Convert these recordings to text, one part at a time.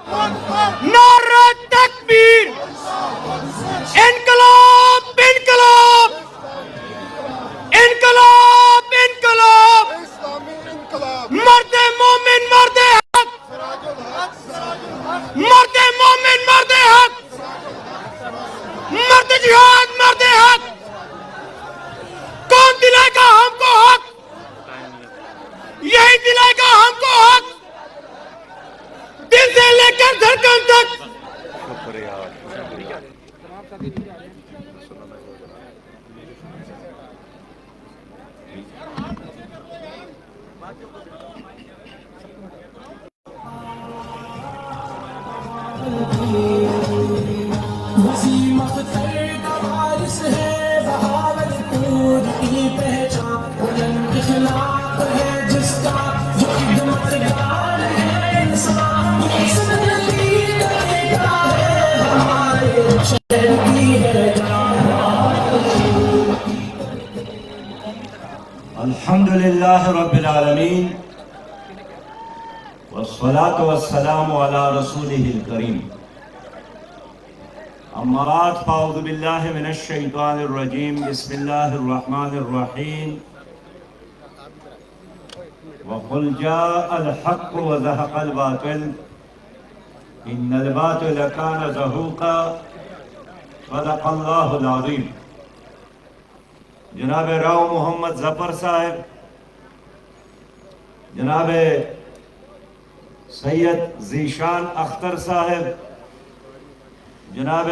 نعرہ تکبیر، انقلاب انقلاب انقلاب انقلاب، مرد مومن مرد حق، مرد مومن مرد حق، مرد جہاد مرد حق۔ کون دلائے گا ہم کو حق؟ یہی دلائے گا ہم کو حق، دل سے لے کر دھڑکن تک۔ وسیم اختر کا وارث ہے بہاول پور کی پہچان، بلند اخلاق ہے جس کا جو خدمت گار ہے انسان، سنتی کرتا ہے ہمارے شہر کی ہے جان۔ الحمدللہ رب العالمین والصلاة والسلام على رسوله الكریم، اما بعد فاعوذ باللہ من الشیطان الرجیم، بسم اللہ الرحمن الرحیم۔ وقل جاء الحق وزهق الباطل ان الباطل كان زهوقا صدق اللہ العظیم۔ جناب راؤ محمد ظفر صاحب، جناب سید ذیشان اختر صاحب، جناب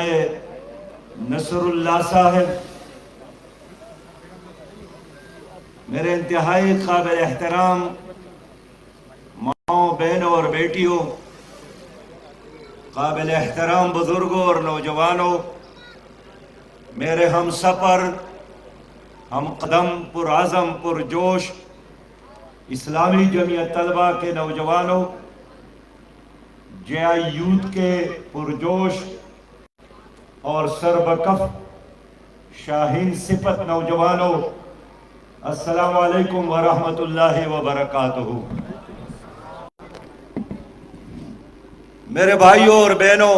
نصر اللہ صاحب، میرے انتہائی قابل احترام ماؤں بہنوں اور بیٹیوں، قابل احترام بزرگوں اور نوجوانوں، میرے ہم سفر، ہم قدم، پرعزم، پرجوش اسلامی جمعیت طلبہ کے نوجوانوں، جے آئی یوتھ کے پرجوش اور سربکف شاہین صفت نوجوانوں، السلام علیکم ورحمۃ اللہ وبرکاتہ۔ میرے بھائیوں اور بہنوں،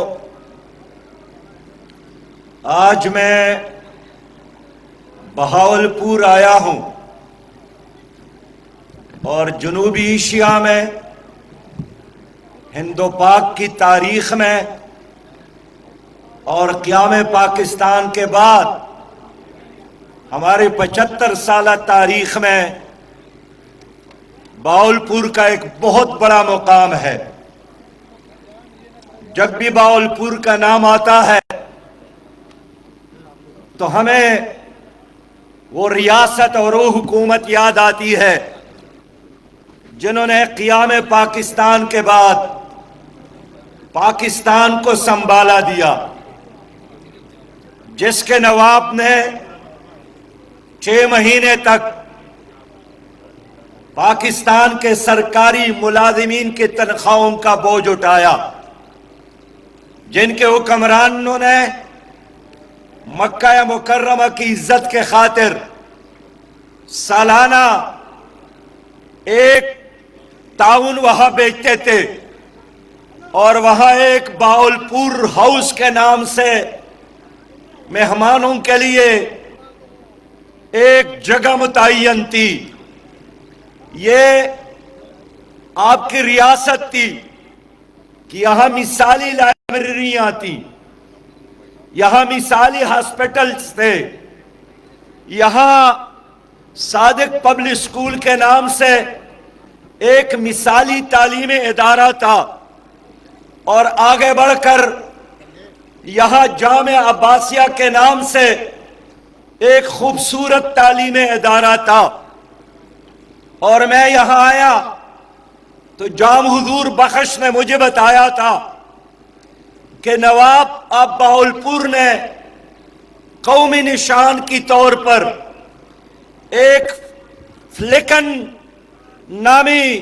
آج میں بہاولپور آیا ہوں اور جنوبی ایشیا میں، ہند و پاک کی تاریخ میں اور قیام پاکستان کے بعد ہماری 75 سالہ تاریخ میں بہاولپور کا ایک بہت بڑا مقام ہے۔ جب بھی بہاولپور کا نام آتا ہے تو ہمیں وہ ریاست اور وہ حکومت یاد آتی ہے جنہوں نے قیام پاکستان کے بعد پاکستان کو سنبھالا دیا، جس کے نواب نے 6 مہینے تک پاکستان کے سرکاری ملازمین کی تنخواہوں کا بوجھ اٹھایا، جن کے حکمرانوں نے مکہ مکرمہ کی عزت کے خاطر سالانہ ایک ٹاؤن وہاں بیچتے تھے، اور وہاں ایک بہاولپور ہاؤس کے نام سے مہمانوں کے لیے ایک جگہ متعین تھی۔ یہ آپ کی ریاست تھی کہ یہاں مثالی لائبریریاں تھیں، یہاں مثالی ہاسپٹلز تھے، یہاں صادق پبلک اسکول کے نام سے ایک مثالی تعلیمی ادارہ تھا، اور آگے بڑھ کر یہاں جامعہ عباسیہ کے نام سے ایک خوبصورت تعلیمی ادارہ تھا۔ اور میں یہاں آیا تو جام حضور بخش نے مجھے بتایا تھا کہ نواب اب بہاولپور نے قومی نشان کی طور پر ایک فلیکن نامی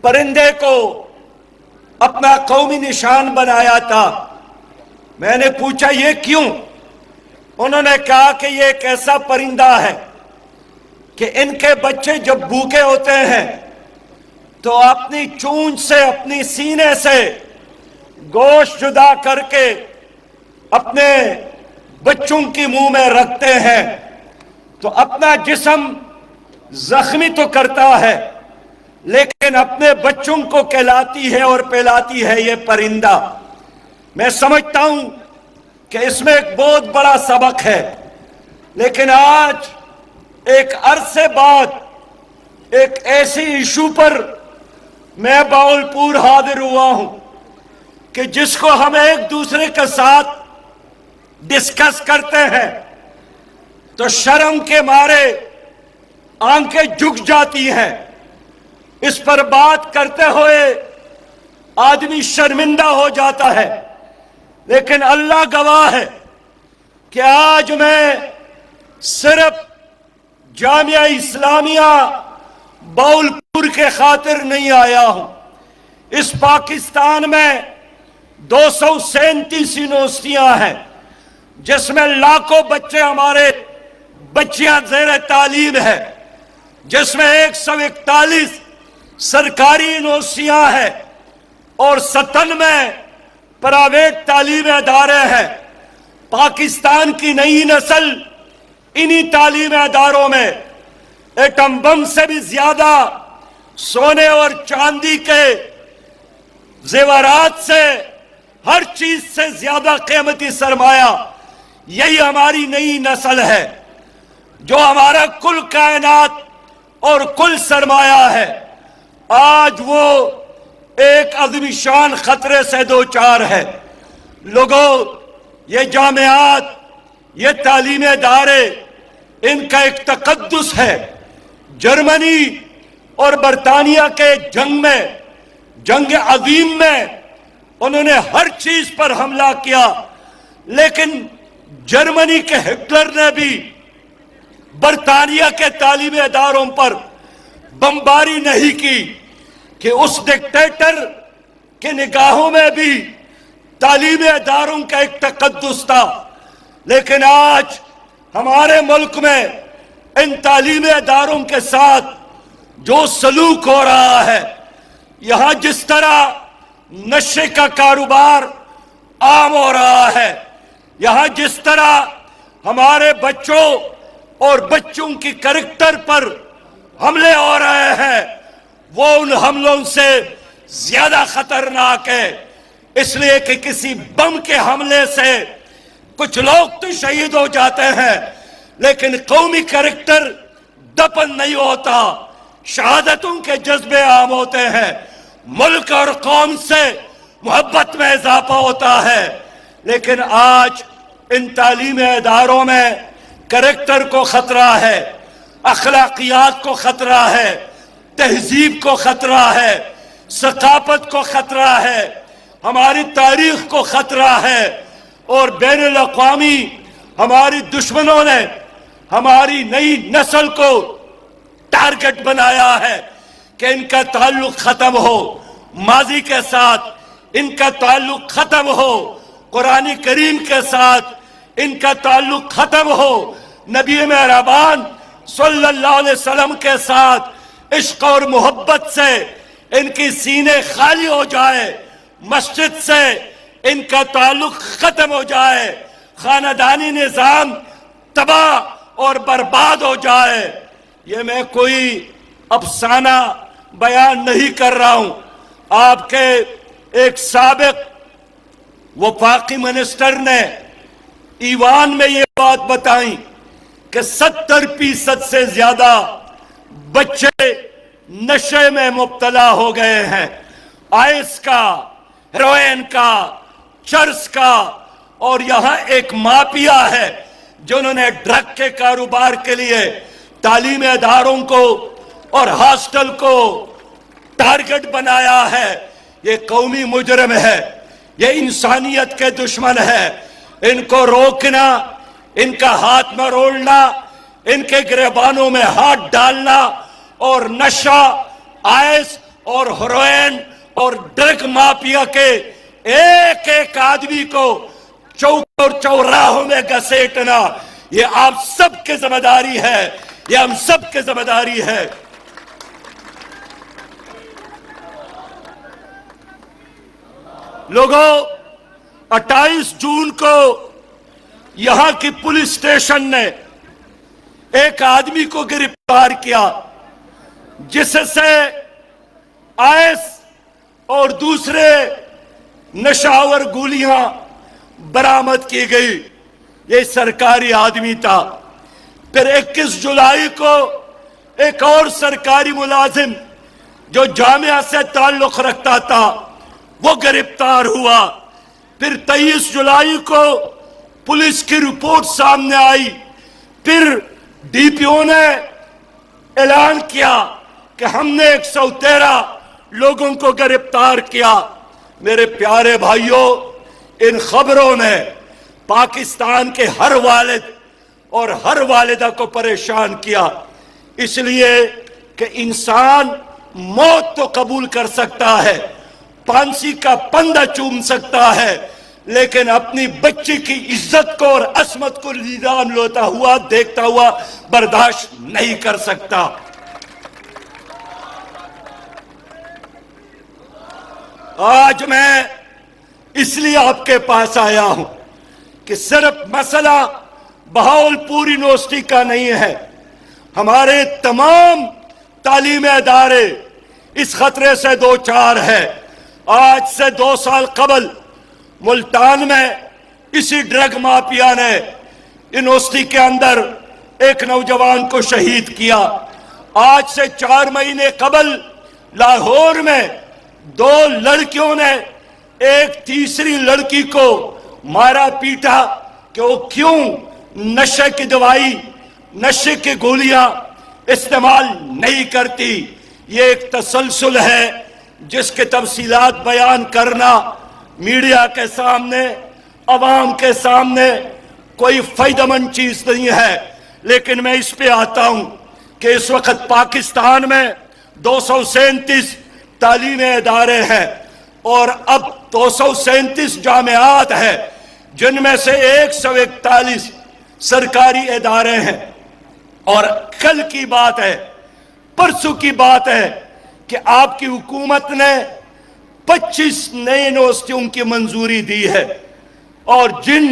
پرندے کو اپنا قومی نشان بنایا تھا۔ میں نے پوچھا یہ کیوں؟ انہوں نے کہا کہ یہ ایک ایسا پرندہ ہے کہ ان کے بچے جب بھوکے ہوتے ہیں تو اپنی چونچ سے اپنی سینے سے گوشت جدا کر کے اپنے بچوں کی منہ میں رکھتے ہیں تو اپنا جسم زخمی تو کرتا ہے لیکن اپنے بچوں کو کھلاتی ہے اور پلاتی ہے یہ پرندہ. میں سمجھتا ہوں کہ اس میں ایک بہت بڑا سبق ہے. لیکن آج ایک عرصے بعد ایک ایسی ایشو پر میں باولپور حاضر ہوا ہوں کہ جس کو ہم ایک دوسرے کے ساتھ ڈسکس کرتے ہیں تو شرم کے مارے آنکھیں جھک جاتی ہیں. اس پر بات کرتے ہوئے آدمی شرمندہ ہو جاتا ہے. لیکن اللہ گواہ ہے کہ آج میں صرف جامعہ اسلامیہ باولپور کے خاطر نہیں آیا ہوں. اس پاکستان میں 237 یونیورسٹیاں ہیں جس میں لاکھوں بچے ہمارے بچیاں زیر تعلیم ہیں، جس میں 141 سرکاری یونیورسٹیاں ہیں اور 97 پرائیویٹ تعلیمی ادارے ہیں. پاکستان کی نئی نسل انہی تعلیمی اداروں میں ایٹم بم سے بھی زیادہ سونے اور چاندی کے زیورات سے ہر چیز سے زیادہ قیمتی سرمایہ یہی ہماری نئی نسل ہے جو ہمارا کل کائنات اور کل سرمایہ ہے. آج وہ ایک عظیم شان خطرے سے دوچار ہے. لوگوں، یہ جامعات، یہ تعلیمی ادارے، ان کا ایک تقدس ہے. جرمنی اور برطانیہ کے جنگ عظیم میں انہوں نے ہر چیز پر حملہ کیا، لیکن جرمنی کے ہٹلر نے بھی برطانیہ کے تعلیمی اداروں پر بمباری نہیں کی کہ اس ڈکٹیٹر کے نگاہوں میں بھی تعلیمی اداروں کا ایک تقدس تھا. لیکن آج ہمارے ملک میں ان تعلیمی اداروں کے ساتھ جو سلوک ہو رہا ہے، یہاں جس طرح نشے کا کاروبار عام ہو رہا ہے، یہاں جس طرح ہمارے بچوں اور بچوں کی کریکٹر پر حملے ہو رہے ہیں، وہ ان حملوں سے زیادہ خطرناک ہے. اس لیے کہ کسی بم کے حملے سے کچھ لوگ تو شہید ہو جاتے ہیں لیکن قومی کریکٹر دفن نہیں ہوتا. شہادتوں کے جذبے عام ہوتے ہیں، ملک اور قوم سے محبت میں اضافہ ہوتا ہے. لیکن آج ان تعلیمی اداروں میں کریکٹر کو خطرہ ہے، اخلاقیات کو خطرہ ہے، تہذیب کو خطرہ ہے، ثقافت کو خطرہ ہے، ہماری تاریخ کو خطرہ ہے. اور بین الاقوامی ہماری دشمنوں نے ہماری نئی نسل کو ٹارگٹ بنایا ہے کہ ان کا تعلق ختم ہو ماضی کے ساتھ، ان کا تعلق ختم ہو قرآن کریم کے ساتھ، ان کا تعلق ختم ہو نبی مہربان صلی اللہ علیہ وسلم کے ساتھ. عشق اور محبت سے ان کی سینے خالی ہو جائے، مسجد سے ان کا تعلق ختم ہو جائے، خاندانی نظام تباہ اور برباد ہو جائے. یہ میں کوئی افسانہ بیان نہیں کر رہا ہوں. آپ کے ایک سابق وفاقی منسٹر نے ایوان میں یہ بات بتائیں کہ 70% سے زیادہ بچے نشے میں مبتلا ہو گئے ہیں، آئس کا، ہیروئن کا، چرس کا. اور یہاں ایک مافیا ہے جنہوں نے ڈرگ کے کاروبار کے لیے تعلیمی اداروں کو اور ہاسٹل کو ٹارگٹ بنایا ہے. یہ قومی مجرم ہے، یہ انسانیت کے دشمن ہے. ان کو روکنا، ان کا ہاتھ میں روڑنا، ان کے گریبانوں میں ہاتھ ڈالنا اور نشہ، آئس اور ہیروئن اور ڈرگ مافیا کے ایک ایک آدمی کو چوک اور چوراہوں میں گھسیٹنا، یہ آپ سب کی ذمہ داری ہے، یہ ہم سب کی ذمہ داری ہے. लोगों, 28 जून को यहां की पुलिस स्टेशन ने एक आदमी को गिरफ्तार किया जिससे आइस और दूसरे नशावर गोलियां बरामद की गई। ये सरकारी आदमी था। फिर 21 जुलाई को एक और सरकारी मुलाजिम जो जामिया से ताल्लुक रखता था वो गिरफ्तार हुआ। फिर 23 जुलाई को पुलिस की रिपोर्ट सामने आई। फिर डीपीओ ने ऐलान किया कि हमने 113 लोगों को गिरफ्तार किया। मेरे प्यारे भाइयों, इन खबरों ने पाकिस्तान के हर वालिद और हर वालिदा को परेशान किया, इसलिए कि इंसान मौत तो कबूल कर सकता है, फांसी का पंदा चूम सकता है, लेकिन अपनी बच्ची की इज्जत को और असमत को लीलाम लोता हुआ देखता हुआ बर्दाश्त नहीं कर सकता। आज मैं इसलिए आपके पास आया हूं कि सिर्फ मसला बहावलपुर यूनिवर्सिटी का नहीं है, हमारे तमाम तालीमी इदारे इस खतरे से दो चार है। आज से 2 साल कबल मुल्तान में इसी ड्रग माफिया ने यूनिवर्सिटी के अंदर एक नौजवान को शहीद किया। आज से 4 महीने कबल लाहौर में 2 लड़कियों ने एक तीसरी लड़की को मारा पीटा कि वो क्यों नशे की दवाई, नशे की गोलियां इस्तेमाल नहीं करती। ये एक तसलसल है जिसके तफसीलात बयान करना मीडिया के सामने, अवाम के सामने कोई फायदेमंद चीज नहीं है। लेकिन मैं इस पे आता हूं कि इस वक्त पाकिस्तान में 237 तालीमी इदारे हैं और अब 237 जामियात है, जिनमें से 141 सरकारी इदारे हैं। और कल की बात है, परसों की बात है कि आपकी हुकूमत ने 25 नए यूनिवर्सिटियों की मंजूरी दी है और जिन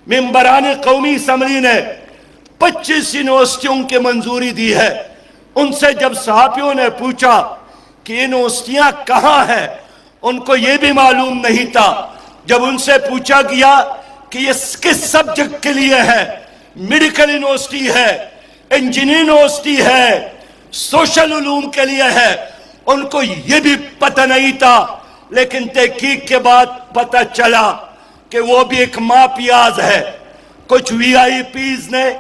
मेंबरान कौमी असम्बली ने 25 यूनिवर्सिटियों की मंजूरी दी है, उनसे जब सहाफियों ने पूछा कि यूनिवर्सिटियां कहां हैं, उनको यह भी मालूम नहीं था। जब उनसे पूछा गया कि ये किस सब्जेक्ट के लिए है, मेडिकल यूनिवर्सिटी है, इंजीनियरिंग यूनिवर्सिटी है, सोशल उलूम के लिए है, उनको ये भी पता नहीं था। लेकिन तहकीक के बाद पता चला कि वो भी एक माफियाज है। कुछ वीआईपीज ने,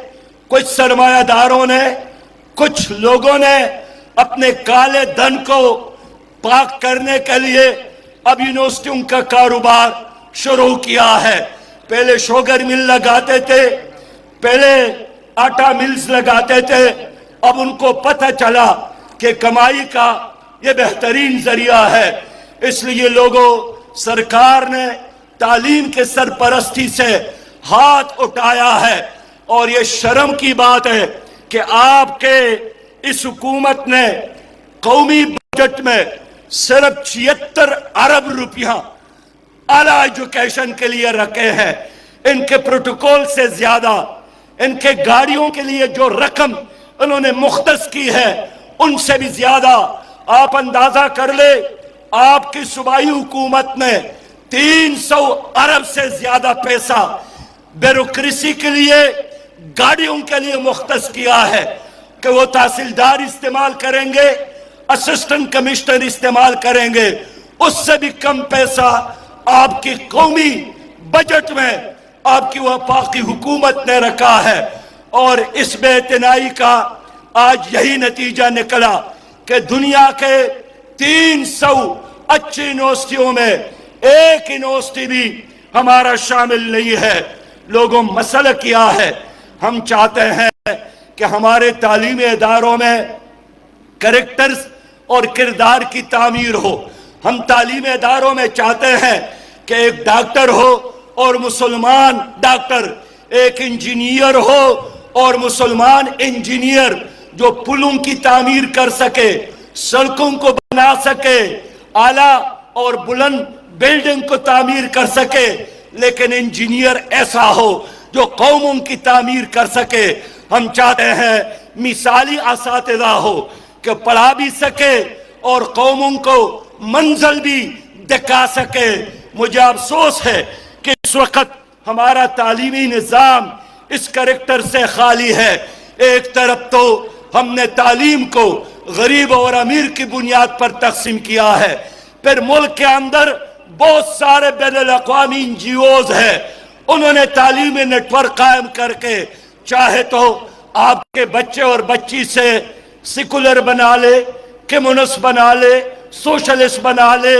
कुछ सरमायादारों ने, कुछ लोगों ने अपने काले धन को पाक करने के लिए अब यूनिवर्सिटियों का कारोबार शुरू किया है। पहले शुगर मिल लगाते थे, पहले आटा मिल्स लगाते थे, अब उनको पता चला कि कमाई का ये बेहतरीन जरिया है। इसलिए लोगों, सरकार ने तालीम के सरपरस्ती से हाथ उठाया है और ये शर्म की बात है कि आपके इस हुकूमत ने कौमी बजट में सिर्फ 76 अरब रुपया आला एजुकेशन के लिए रखे हैं। इनके प्रोटोकॉल से ज्यादा इनके गाड़ियों के लिए जो रकम उन्होंने मुख्तस की है, उनसे भी ज्यादा। आप अंदाजा कर ले, आपकी सूबाई हुकूमत ने 300 अरब से ज्यादा पैसा ब्यूरोक्रेसी के लिए, गाड़ियों के लिए मुख्तस किया है कि वो तहसीलदार इस्तेमाल करेंगे, असिस्टेंट कमिश्नर इस्तेमाल करेंगे। उससे भी कम पैसा आपकी कौमी बजट में आपकी वफाकी हुकूमत ने रखा है। और इस बेइतनाई का आज यही नतीजा निकला कि दुनिया के 300 अच्छी यूनिवर्सिटियों में एक यूनिवर्सिटी भी हमारा शामिल नहीं है। लोगों, मसला क्या है? हम चाहते हैं कि हमारे तालीमी इदारों में कैरेक्टर्स और किरदार की तामीर हो। हम तालीमी इदारों में चाहते हैं कि एक डॉक्टर हो और मुसलमान डॉक्टर, एक इंजीनियर हो और मुसलमान इंजीनियर, जो पुलों की तामीर कर सके, सड़कों को बना सके, आला और बुलंद बिल्डिंग को तामीर कर सके, लेकिन इंजीनियर ऐसा हो जो कौमों की तामीर कर सके। हम चाहते हैं मिसाली असातिज़ा हो कि पढ़ा भी सके और कौमों को मंजिल भी दिखा सके। मुझे अफसोस है कि इस वक्त हमारा तालीमी निज़ाम इस करैक्टर से खाली है। एक तरफ तो हमने तालीम को गरीब और अमीर की बुनियाद पर तकसीम किया है, फिर मुल्क के अंदर बहुत सारे बैनुल-अक़वामी NGOs हैं, उन्होंने तालीमी नेटवर्क कायम करके चाहे तो आपके बच्चे और बच्ची से सेकुलर बना ले, कम्युनिस्ट बना ले, सोशलिस्ट बना ले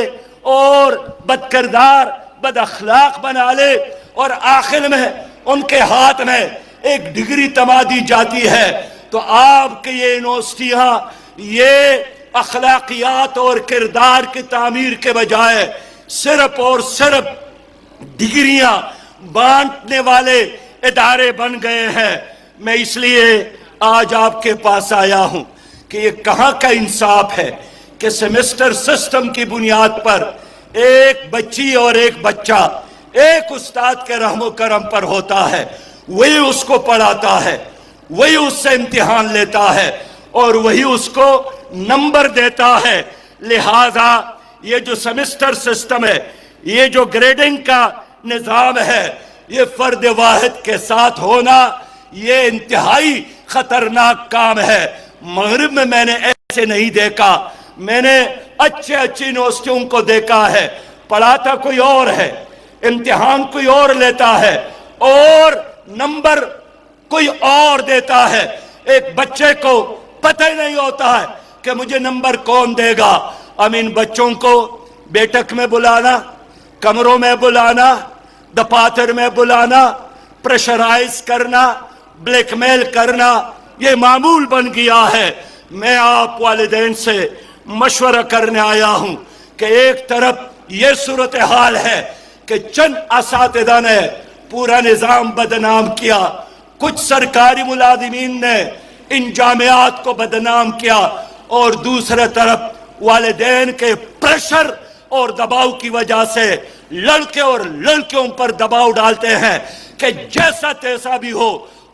और बदकिरदार बद अखलाक बना ले, और आखिर में उनके हाथ में एक डिग्री तमा दी जाती है। तो आपके ये यूनिवर्सिटियां ये अखलाकियात और किरदार की तामीर के बजाय सिर्फ और सिर्फ डिग्रियां बांटने वाले इदारे बन गए हैं। मैं इसलिए आज आपके पास आया हूं कि ये कहां का इंसाफ है कि सेमेस्टर सिस्टम की बुनियाद पर एक बच्ची और एक बच्चा एक उस्ताद के रहमो करम पर होता है, वही उसको पढ़ाता है, वही उससे इम्तिहान लेता है और वही उसको नंबर देता है। लिहाजा ये जो सेमेस्टर सिस्टम है, ये जो ग्रेडिंग का निज़ाम है, ये फर्द वाहिद के साथ होना ये इंतहाई खतरनाक काम है। मगरिब में मैंने ऐसे नहीं देखा, मैंने अच्छे यूनिवर्सिटियों को देखा है, पढ़ाता कोई और है, इम्तिहान कोई और लेता है और नंबर कोई और देता है। एक बच्चे को पता ही नहीं होता है कि मुझे नंबर कौन देगा। हम इन बच्चों को बैठक में बुलाना, कमरों में बुलाना, दफातर में बुलाना, प्रेशराइज करना, ब्लैकमेल करना, ये मामूल बन गया है। मैं आप वालिदैन से मशवरा करने आया हूं कि एक तरफ ये सूरत हाल है कि चंद असातिज़ा ने पूरा निज़ाम बदनाम किया, कुछ सरकारी मुलाजिमीन ने इन जामियात को बदनाम किया, और दूसरे तरफ वालिदैन के प्रेशर और दबाव की वजह से लड़के और लड़कियों पर दबाव डालते हैं कि जैसा तैसा भी हो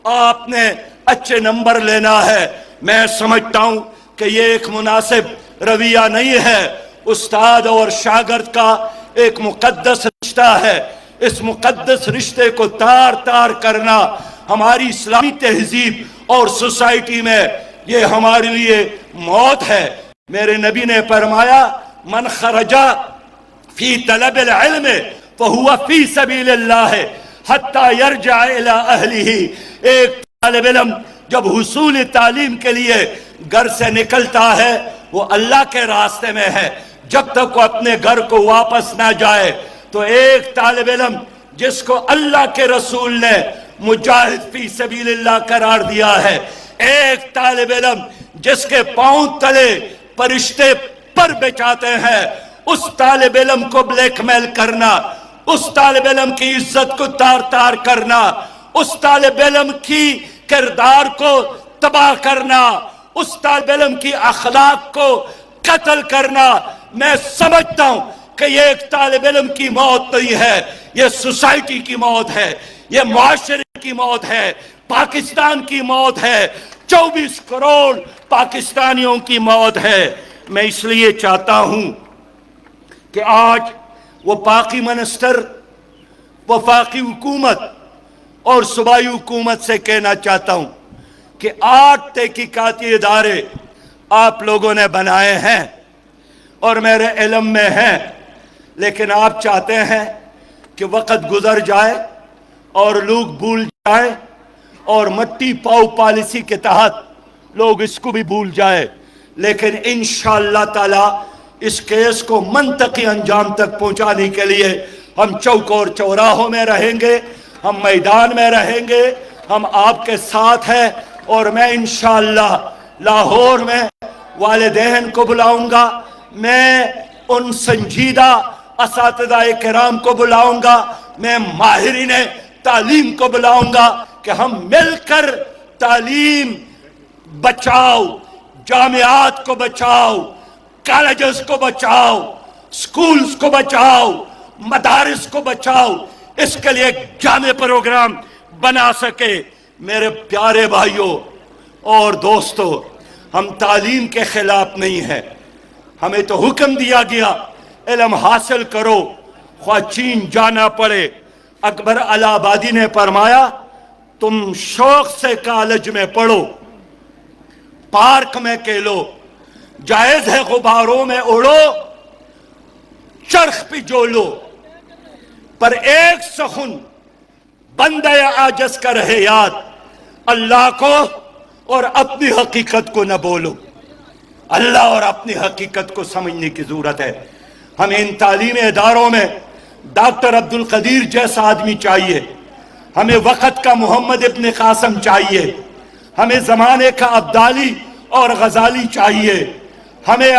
आपने अच्छे नंबर लेना है। मैं समझता हूं कि ये एक मुनासिब रवैया नहीं है। उस्ताद और शागिर्द का एक मुकद्दस रिश्ता है, इस मुकद्दस रिश्ते को तार तार करना हमारी इस्लामी तहजीब और सोसाइटी में ये हमारे लिए मौत है। मेरे नबी ने फरमाया, मन खरजा फी तलबिल इल्म फहुवा फी सबीलिल्लाह हत्ता यरजा इला अहलिही। एक तालिब इल्म जब हुसूल तालीम के लिए घर से निकलता है वो अल्लाह के रास्ते में है, जब तक वो अपने घर को वापस ना जाए। तो एक तालिब इल्म जिसको अल्लाह के रसूल ने मुजाहिद फी सबीलिल्लाह करार दिया है, एक तालिब इल्म जिसके पांव तले फरिश्ते पर बिछाते हैं, उस तालिब इल्म को ब्लैकमेल करना, उस तालिब इल्म की इज्जत को तार तार करना, उस तालिब इल्म की किरदार को तबाह करना, उस तालिब इल्म की अखलाक को कत्ल करना, मैं समझता हूं कि ये एक तालिब इल्म की मौत नहीं है, ये सोसाइटी की मौत है, ये मुआशरे की मौत है, पाकिस्तान की मौत है, 24 करोड़ पाकिस्तानियों की मौत है। मैं इसलिए चाहता हूं कि आज वफाकी मिनिस्टर, वफाकी हुकूमत और सूबाई हुकूमत से कहना चाहता हूं कि 8 तहकीकाती इदारे आप लोगों ने बनाए हैं और मेरे इल्म में हैं, लेकिन आप चाहते हैं कि वक्त गुजर जाए और लोग भूल जाए और मट्टी पाव पॉलिसी के तहत लोग इसको भी भूल जाए। लेकिन इंशाअल्लाह ताला इस केस को मंतकी अंजाम तक पहुंचाने के लिए हम चौक और चौराहों में रहेंगे, हम मैदान में रहेंगे, हम आपके साथ हैं। और मैं इंशाअल्लाह लाहौर में वालिदैन को बुलाऊंगा, मैं उन संजीदा असातिज़ाए किराम को बुलाऊंगा, मैं माहिरीन तालीम को बुलाऊंगा कि हम मिलकर तालीम बचाओ, जामियात को बचाओ, कॉलेजेस को बचाओ, स्कूल्स को बचाओ मदारिस को बचाओ, इसके लिए एक जामे प्रोग्राम बना सके। मेरे प्यारे भाइयों और दोस्तों, हम तालीम के खिलाफ नहीं है। हमें तो हुक्म दिया गया इल्म हासिल करो, ख्वाह चीन जाना पड़े। अकबर इलाहाबादी ने फरमाया तुम शौक से कॉलेज में पढ़ो, पार्क में खेलो, जायज है गुब्बारों में उड़ो, चरख पे जोलो, पर एक सखुन बंदे आजज का रहे याद, अल्लाह को और अपनी हकीकत को न बोलो। अल्लाह और अपनी हकीकत को समझने की जरूरत है। हमें इन तालीमी इदारों में डॉक्टर अब्दुल कदीर जैसा आदमी चाहिए, हमें वक़्त का मोहम्मद इब्न कासिम चाहिए, हमें ज़माने का अब्दाली और गजाली चाहिए, हमें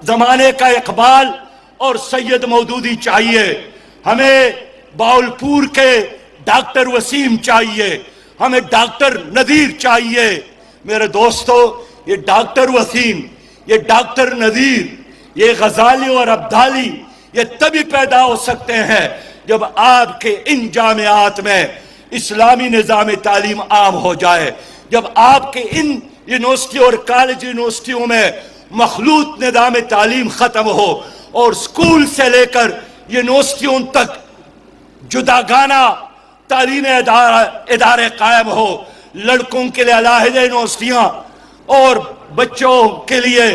ज़माने का इकबाल और सैयद मौदूदी चाहिए, हमें बाउलपुर के डॉक्टर वसीम चाहिए, हमें डॉक्टर नदीर चाहिए। मेरे दोस्तों, ये डॉक्टर वसीम, ये डॉक्टर नदीर, ये गजाली और अब्दाली ये तभी पैदा हो सकते हैं जब आपके इन जामियात में इस्लामी निज़ाम तालीम आम हो जाए, जब आपके इन यूनिवर्सिटी और कॉलेज यूनिवर्सिटियों में मखलूत निज़ाम तालीम ख़त्म हो और स्कूल से लेकर यूनिवर्सिटियों तक जुदागाना तालीमी इदारे कायम हो। लड़कों के लिए अलहदा यूनिवर्सिटियाँ और बच्चों के लिए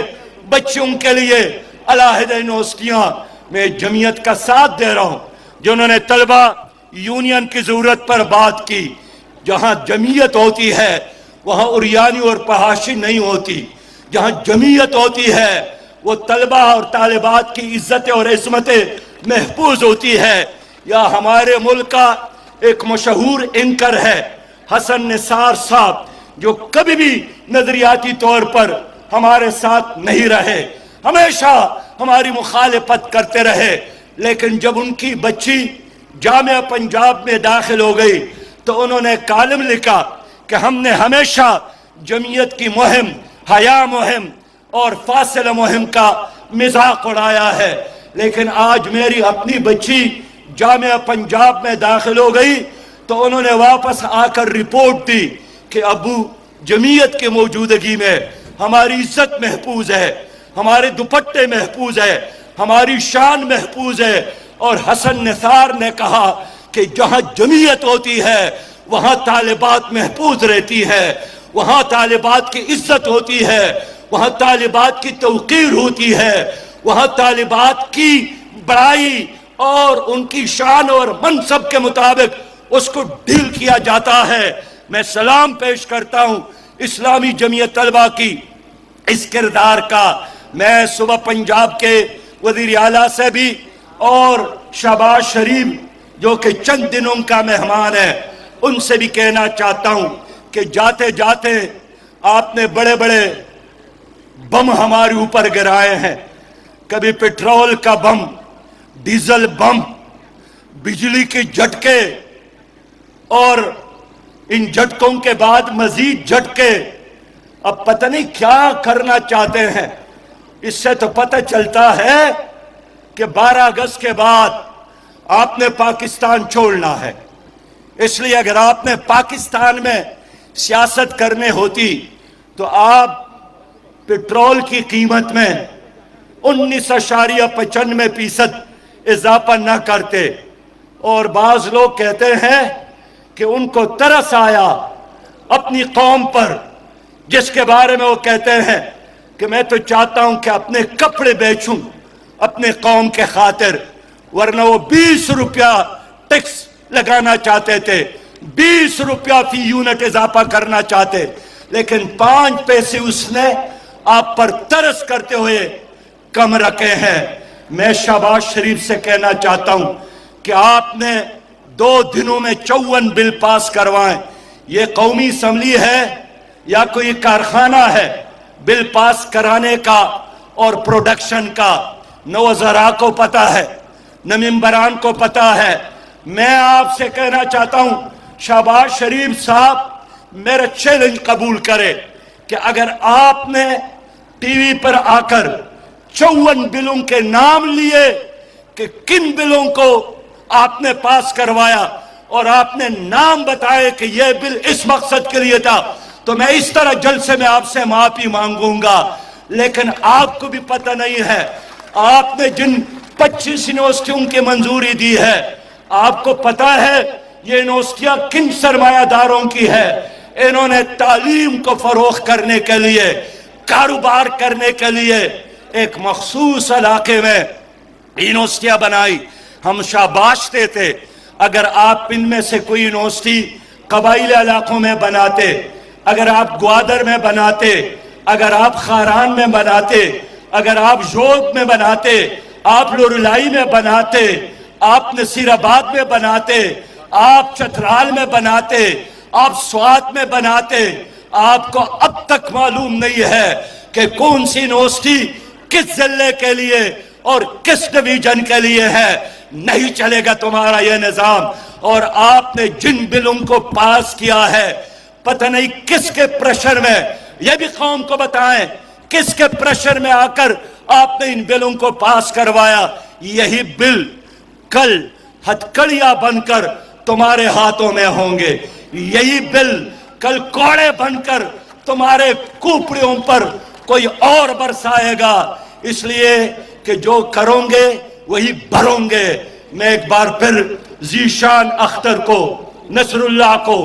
अलहदा यूनिवर्सिटियाँ। मैं जमीयत का साथ दे रहा हूँ जिन्होंने तलबा यूनियन की ज़रूरत पर बात की। जहाँ जमीयत होती है वहाँ उरियानी और पहाशी नहीं होती। जहाँ जमीयत होती है वो तलबा और तालिबात की इज्जत और इस्मतें महफूज होती है। या हमारे मुल्क का एक मशहूर एंकर है हसन निसार साहब, जो कभी भी नजरियाती तौर पर हमारे साथ नहीं रहे, हमेशा हमारी मुखालिफत करते रहे, लेकिन जब उनकी बच्ची जामिया पंजाब में दाखिल हो गई तो उन्होंने कॉलम लिखा कि हमने हमेशा जमीयत की मुहिम, हया मुहिम और फासिला मुहिम का मजाक उड़ाया है। लेकिन आज मेरी अपनी बच्ची जामिया पंजाब में दाखिल हो गई तो उन्होंने वापस आकर रिपोर्ट दी कि अबू, जमीयत की मौजूदगी में हमारी इज्जत महफूज है, हमारे दुपट्टे महफूज है, हमारी शान महफूज है। और हसन निसार ने कहा कि जहाँ जमीयत होती है वहाँ तालिबात महफूज रहती है, वहाँ तालिबात की इज्जत होती है, वहाँ तालिबात की तौकीर होती है, वहाँ तालिबात की बड़ाई और उनकी शान और मनसब के मुताबिक उसको डील किया जाता है। मैं सलाम पेश करता हूँ इस्लामी जमीयत तलबा की इस किरदार का। मैं सुबह पंजाब के वज़ीर आला से भी और शहबाज शरीफ जो कि चंद दिनों का मेहमान है उनसे भी कहना चाहता हूँ कि जाते जाते आपने बड़े बड़े बम हमारे ऊपर गिराए हैं। कभी पेट्रोल का बम, डीजल बम, बिजली के झटके और इन झटकों के बाद मजीद झटके। अब पता नहीं क्या करना चाहते हैं। इससे तो पता चलता है कि 12 अगस्त के बाद आपने पाकिस्तान छोड़ना है। इसलिए अगर आपने पाकिस्तान में सियासत करने होती तो आप पेट्रोल की कीमत में 19.95% इजाफा न करते। और बाज लोग कहते हैं कि उनको तरस आया अपनी कौम पर, जिसके बारे में वो कहते हैं कि मैं तो चाहता हूं कि अपने कपड़े बेचूं अपने कौम के खातिर, वरना वो 20 रुपया टैक्स लगाना चाहते थे, 20 रुपया फी यूनिट इजाफा करना चाहते, लेकिन 5 पैसे उसने आप पर तरस करते हुए कम रखे हैं। मैं शहबाज शरीफ से कहना चाहता हूं कि आपने 2 दिनों में 54 बिल पास करवाएं। ये कौमी असम्बली है या कोई कारखाना है बिल पास कराने का और प्रोडक्शन का? न वज़रा को पता है, न मेंबरान को पता है। मैं आपसे कहना चाहता हूं शहबाज शरीफ साहब, मेरा चैलेंज कबूल करे कि अगर आपने टीवी पर आकर 54 बिलों के नाम लिए کہ کن بلوں کو آپ نے پاس کروایا اور آپ نے نام بتائے کہ یہ بل اس مقصد کے لیے تھا، تو میں اس طرح جلسے میں آپ سے معافی مانگوں گا. لیکن آپ کو بھی پتہ نہیں ہے، آپ نے جن 25 یونیورسٹیوں کی منظوری دی ہے، آپ کو پتہ ہے یہ یونیورسٹیاں کن سرمایہ داروں کی ہے. انہوں نے تعلیم کو فروغ کرنے کے لیے، کاروبار کرنے کے لیے ایک مخصوص علاقے میں یونیورسٹیاں بنائی. ہم شاباش دیتے اگر آپ ان میں سے کوئی یونیورسٹی قبائلی علاقوں میں بناتے، اگر آپ گوادر میں بناتے، اگر آپ خاران میں بناتے، اگر آپ جوگ میں بناتے، آپ لوریلائی میں بناتے، آپ نصیر آباد میں بناتے، آپ چترال میں بناتے، آپ سوات میں بناتے. آپ کو اب تک معلوم نہیں ہے کہ کون سی یونیورسٹی کس ضلع کے لیے اور کس ڈویژن کے لیے ہے. نہیں چلے گا تمہارا یہ نظام. اور آپ نے جن بلوں کو پاس کیا ہے، پتہ نہیں کس کے پریشر میں، یہ بھی قوم کو بتائیں کس کے پریشر میں آ کر آپ نے ان بلوں کو پاس کروایا. یہی بل کل ہتھکڑیاں بن کر تمہارے ہاتھوں میں ہوں گے. یہی بل کل کوڑے بن کر تمہارے کوپڑیوں پر کوئی اور برسائے گا. اس لیے کہ جو کرو گے وہی بھروں گے. میں ایک بار پھر ذیشان اختر کو، نصر اللہ کو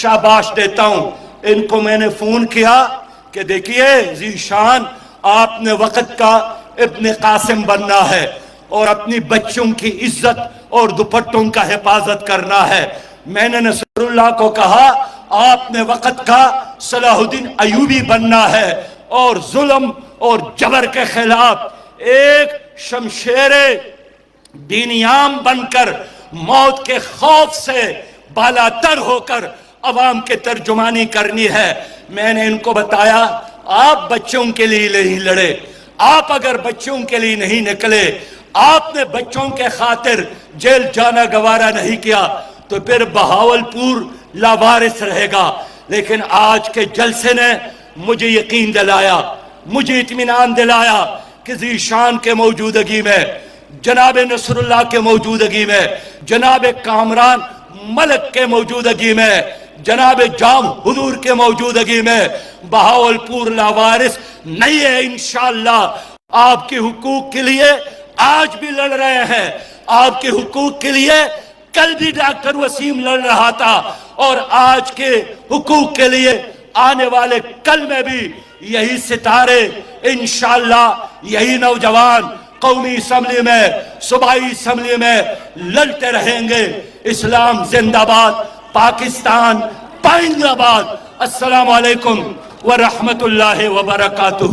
شاباش دیتا ہوں. ان کو میں نے فون کیا کہ دیکھیے ذیشان، آپ نے وقت کا ابن قاسم بننا ہے اور اپنی بچوں کی عزت اور دوپٹوں کا حفاظت کرنا ہے. میں نے نصر اللہ کو کہا آپ نے وقت کا صلاح الدین ایوبی بننا ہے اور ظلم اور جبر کے خلاف ایک شمشیر دینیام بن کر موت کے خوف سے بالاتر ہو کر عوام کے ترجمانی کرنی ہے. میں نے ان کو بتایا آپ بچوں کے لیے نہیں لڑے، آپ اگر بچوں کے لیے نہیں نکلے، آپ نے بچوں کے خاطر جیل جانا گوارا نہیں کیا، تو پھر بہاولپور لاوارث رہے گا. لیکن آج کے جلسے نے مجھے یقین دلایا، مجھے اطمینان دلایا کہ ذیشان کے موجودگی میں، جناب نصر اللہ کے موجودگی میں، جناب کامران ملک کے موجودگی میں، جناب جام حضور کے موجودگی میں بہاولپور لاوارث نہیں ہے. انشاءاللہ آپ کے حقوق کے لیے آج بھی لڑ رہے ہیں، آپ کے حقوق کے لیے کل بھی ڈاکٹر وسیم لڑ رہا تھا، اور آج کے حقوق کے لیے آنے والے کل میں بھی یہی ستارے انشاءاللہ، یہی نوجوان قومی اسمبلی میں، صوبائی اسمبلی میں لڑتے رہیں گے. اسلام زندہ باد، پاکستان پائندہ باد. السلام علیکم ورحمت اللہ وبرکاتہ.